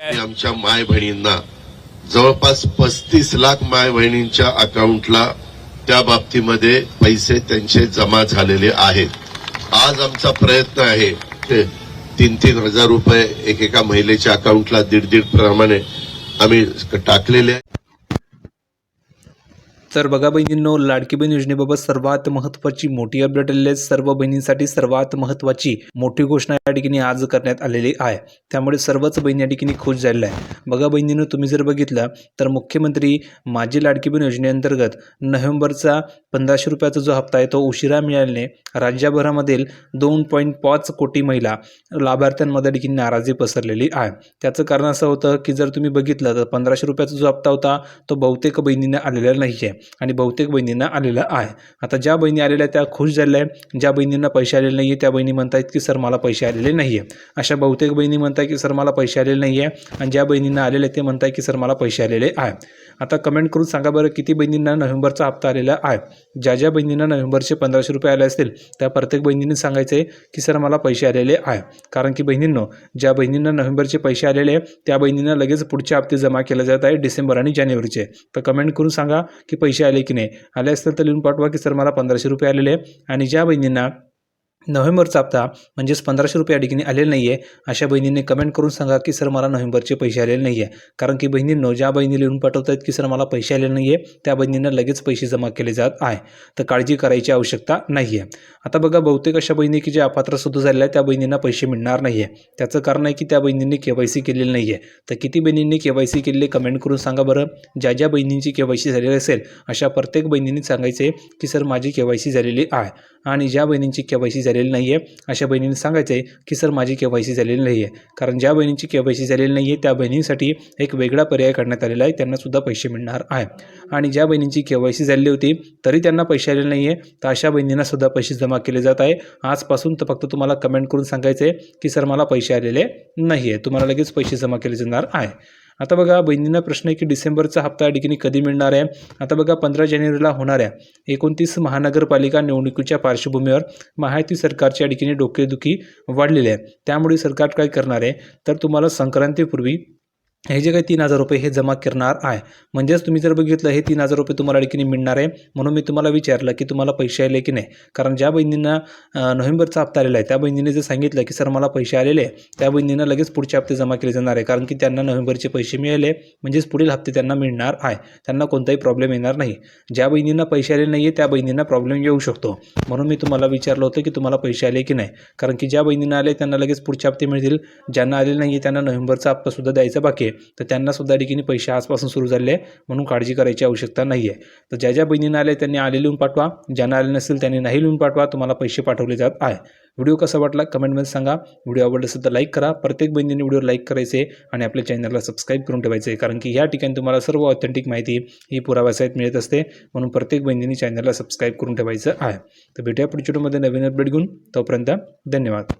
आणि आमच्या माय बहिणींना जवळपास 35 लाख माय बहिणींच्या अकाउंटला त्या बाबतीमध्ये पैसे त्यांचे जमा झालेले आहेत. आज आमचा प्रयत्न आहे की 3-3 हजार रुपये एकेका महिलेच्या अकाउंटला 1.5 प्रमाणे आम्ही टाकलेले आहे. तर बघा बहिणींनो, लाडकी बहीण योजनेबाबत सर्वात महत्त्वाची मोठी अपडेट आलेली आहे. सर्व बहिणींसाठी सर्वात महत्त्वाची मोठी घोषणा या ठिकाणी आज करण्यात आलेली आहे. त्यामुळे सर्वच बहिणी या ठिकाणी खुश झालेल्या आहे. बघा बहिणींनो, तुम्ही जर बघितलं तर मुख्यमंत्री माझी लाडकी बहीण योजनेअंतर्गत नोव्हेंबरचा 1500 रुपयाचा जो हप्ता आहे तो उशिरा मिळाल्याने राज्यभरामधील 2.5 कोटी महिला लाभार्थ्यांमध्ये देखील नाराजी पसरलेली आहे. त्याचं कारण असं होतं की जर तुम्ही बघितलं तर 1500 रुपयाचा जो हप्ता होता तो बहुतेक बहिणींना आलेला नाही आहे आणि बहुतेक बहिणींना आलेला आहे. आता ज्या बहिणी आलेल्या त्या खुश झालेल्या आहे. ज्या बहिणींना पैसे आलेले नाही आहे त्या बहिणी म्हणतायत की सर मला पैसे आलेले नाही आहे. अशा बहुतेक बहिणी म्हणताय की सर मला पैसे आलेले नाही आहे आणि ज्या बहिणींना आलेले ते म्हणताय की सर मला पैसे आलेले आहे. आता कमेंट करून सांगा बरं किती बहिणींना नोव्हेंबरचा हप्ता आलेला आहे. ज्या बहिणींना नोव्हेंबरचे 1500 रुपये आले असतील त्या प्रत्येक बहिणींनी सांगायचं आहे की सर मला पैसे आलेले आहे. कारण की बहिणींनो, ज्या बहिणींना नोव्हेंबरचे पैसे आलेले त्या बहिणींना लगेच पुढचे हप्ते जमा केले जात आहे डिसेंबर आणि जानेवारीचे. तर कमेंट करून सांगा की पैसे आले की नाही. आले असतील तर लिहून पाठवा की सर मला 1500 रुपये आलेले. आणि ज्या बहिणींना नोव्हेंबरचा हप्ता म्हणजेच 1500 रुपये या ठिकाणी आलेले नाही आहे अशा बहिणींनी कमेंट करून सांगा की सर मला नोव्हेंबरचे पैसे आलेले नाही आहे. कारण की बहिणींनो, ज्या बहिणी लिहून पाठवत आहेत की सर मला पैसे आलेले नाही आहे त्या बहिणींना लगेच पैसे जमा केले जात आहे. तर काळजी करायची आवश्यकता नाही आहे. आता बघा बहुतेक अशा बहिणी की ज्या अपात्र सुद्धा झालेल्या आहेत त्या बहिणींना पैसे मिळणार नाही आहे. त्याचं कारण आहे की त्या बहिणींनी KYC केलेलं नाही आहे. तर किती बहिणींनी KYC केलेले कमेंट करून सांगा बरं. ज्या बहिणींची KYC झालेली असेल अशा प्रत्येक बहिणींनी सांगायचे की सर माझी KYC झालेली आहे. आणि ज्या बहिणींची KYC झालेली नाही आहे अशा बहिणींनी सांगायचं आहे की सर माझी KYC झालेली नाही आहे. कारण ज्या बहिणींची KYC झालेली नाही आहे त्या बहिणींसाठी एक वेगळा पर्याय काढण्यात आलेला आहे. त्यांनासुद्धा पैसे मिळणार आहे. आणि ज्या बहिणींची KYC झालेली होती तरी त्यांना पैसे आलेले नाही आहे तर अशा बहिणींनासुद्धा पैसे जमा केले जात आहे. आजपासून तर फक्त तुम्हाला कमेंट करून सांगायचं आहे की सर मला पैसे आलेले नाही आहे. तुम्हाला लगेच पैसे जमा केले जाणार आहे. आता बघा बहिणींना प्रश्न आहे की डिसेंबरचा हप्ता या ठिकाणी कधी मिळणार आहे. आता बघा 15 जानेवारीला होणाऱ्या 29 महानगरपालिका निवडणुकीच्या पार्श्वभूमीवर महायुती सरकारच्या या ठिकाणी डोकेदुखी वाढलेली आहे. त्यामुळे सरकार काय करणार आहे तर तुम्हाला संक्रांतीपूर्वी हे जे काही 3000 रुपये हे जमा करणार आहे. म्हणजेच तुम्ही जर बघितलं हे 3000 रुपये तुम्हाला ठिकाणी मिळणार आहे. म्हणून मी तुम्हाला विचारलं की तुम्हाला पैसे आले की नाही. कारण ज्या बहिणींना नोव्हेंबरचा हप्ता आलेला आहे त्या बहिणीने जर सांगितलं की सर मला पैसे आलेले त्या बहिणींना लगेच पुढचे हप्ते जमा केले जाणार आहे. कारण की त्यांना नोव्हेंबरचे पैसे मिळाले म्हणजेच पुढील हप्ते त्यांना मिळणार आहे. त्यांना कोणताही प्रॉब्लेम येणार नाही. ज्या बहिणींना पैसे आले नाही आहे त्या बहिणींना प्रॉब्लेम येऊ शकतो. म्हणून मी तुम्हाला विचारलं होतं की तुम्हाला पैसे आले की नाही. कारण की ज्या बहिणींना आले त्यांना लगेच पुढचे हप्ते मिळतील. ज्यांना आले नाही त्यांना नोव्हेंबरचा हप्तासुद्धा द्यायचा बाकी आहे. तर त्यांना सुद्धा ठिकाणी पैसे आजपासून सुरू झाले आहे. म्हणून काळजी करायची आवश्यकता नाही आहे. तर ज्या बहिणींना आले त्यांनी आले लिहून पाठवा. ज्यांना आले नसेल त्यांनी नाही लिहून पाठवा. तुम्हाला पैसे पाठवले जात आहे. व्हिडिओ कसा वाटला कमेंटमध्ये सांगा. व्हिडिओ आवडला असेल तर लाईक करा. प्रत्येक बहिणीने व्हिडिओ लाईक करायचे आणि आपल्या चॅनलला सबस्क्राईब करून ठेवायचे. कारण की या ठिकाणी तुम्हाला सर्व ऑथेंटिक माहिती ही पुराव्यासहित मिळत असते. म्हणून प्रत्येक बहिणीने चॅनलला सबस्क्राईब करून ठेवायचं आहे. तर भेटूया पुढच्या व्हिडिओमध्ये नवीन अपडेट घेऊन. तोपर्यंत धन्यवाद.